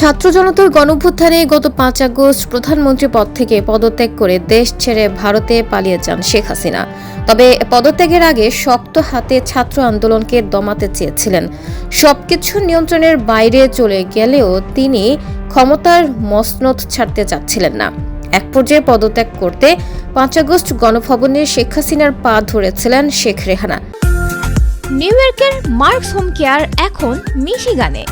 ছাত্র জনতার গণঅভ্যুত্থানে গত ৫ আগস্ট প্রধানমন্ত্রী পদ থেকে পদত্যাগ করে দেশ ছেড়ে ভারতে পালিয়ে যান শেখ হাসিনা। তবে পদত্যাগের আগে শক্ত হাতে ছাত্র আন্দোলনকে দমাতে চেয়েছিলেন। সবকিছু নিয়ন্ত্রণের বাইরে চলে গেলেও তিনি ক্ষমতার মসনদ ছাড়তে চাচ্ছিলেন না। এক পর্যায়ে পদত্যাগ করতে ৫ আগস্ট গণভবনে শেখ হাসিনার পা ধরেছিলেন শেখ রেহানা। নিউ ইয়র্কের মার্কস হোম কেয়ার এখন মিশিগানে।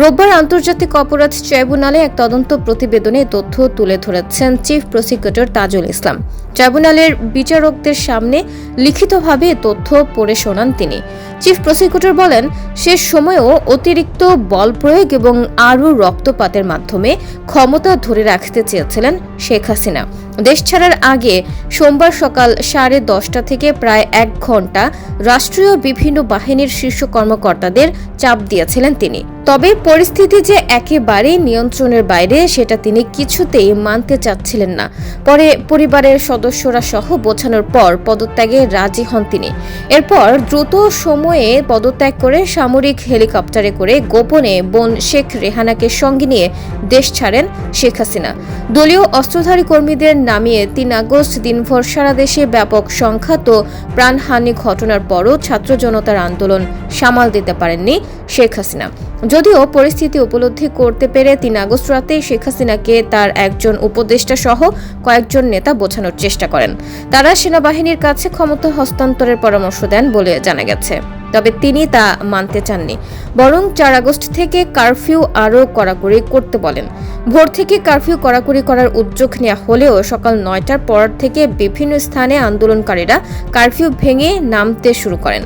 রোববার আন্তর্জাতিক অপরাধ ট্রাইব্যুনালে এক তদন্ত প্রতিবেদনে তথ্য তুলে ধরেছেন চিফ প্রসিকিউটর তাজুল ইসলাম। ট্রাইব্যুনালের বিচারকদের সামনে লিখিতভাবে তথ্য পড়ে শোনান তিনি। চিফ প্রসিকিউটর বলেন, শেষ সময়েও অতিরিক্ত বল প্রয়োগ এবং আরও রক্তপাতের মাধ্যমে ক্ষমতা ধরে রাখতে চেয়েছিলেন শেখ হাসিনা। দেশ ছাড়ার আগে সোমবার সকাল 10:30 থেকে প্রায় 1 ঘণ্টা রাষ্ট্রীয় বিভিন্ন বাহিনীর শীর্ষ কর্মকর্তাদের চাপ দিয়েছিলেন তিনি। তবে পরিস্থিতি যে একেবারেই নিয়ন্ত্রণের বাইরে সেটা তিনি কিছুতেই মানতে চাচ্ছিলেন না। পরে পরিবারের সদস্যরা সহ বোঝানোর পর পদত্যাগে রাজি হন তিনি। এরপর দ্রুত সময়ে পদত্যাগ করে সামরিক হেলিকপ্টারে করে গোপনে বোন শেখ রেহানাকে সঙ্গে নিয়ে দেশ ছাড়েন শেখ হাসিনা। দলীয় অস্ত্রধারী কর্মীদের নামিয়ে ৩ আগস্ট দিনভর সারা দেশে ব্যাপক সংঘাত ও প্রাণহানি ঘটনার পরও ছাত্র জনতার আন্দোলন সামাল দিতে পারেননি শেখ হাসিনা। যদিও পরিস্থিতি উপলব্ধি করতে পেরে ৩ আগস্ট রাতে শেখ হাসিনাকে তার একজন উপদেষ্টা সহ কয়েকজন নেতা বোঝানোর চেষ্টা করেন। তারা সেনাবাহিনীর কাছে ক্ষমতা হস্তান্তরের পরামর্শ দেন বলে জানা গেছে। তবে তিনি তা মানতে চাননি, বরং ৪ আগস্ট থেকে কারফিউ আরও কড়াকড়ি করতে বলেন। ভোর থেকে কারফিউ কড়াকড়ি করার উদ্যোগ নেওয়া হলেও সকাল ৯টার পর থেকে বিভিন্ন স্থানে আন্দোলনকারীরা কারফিউ ভেঙে নামতে শুরু করেন।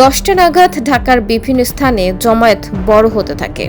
10টা নাগাদ ঢাকার বিভিন্ন স্থানে জমায়েত বড় হতে থাকে।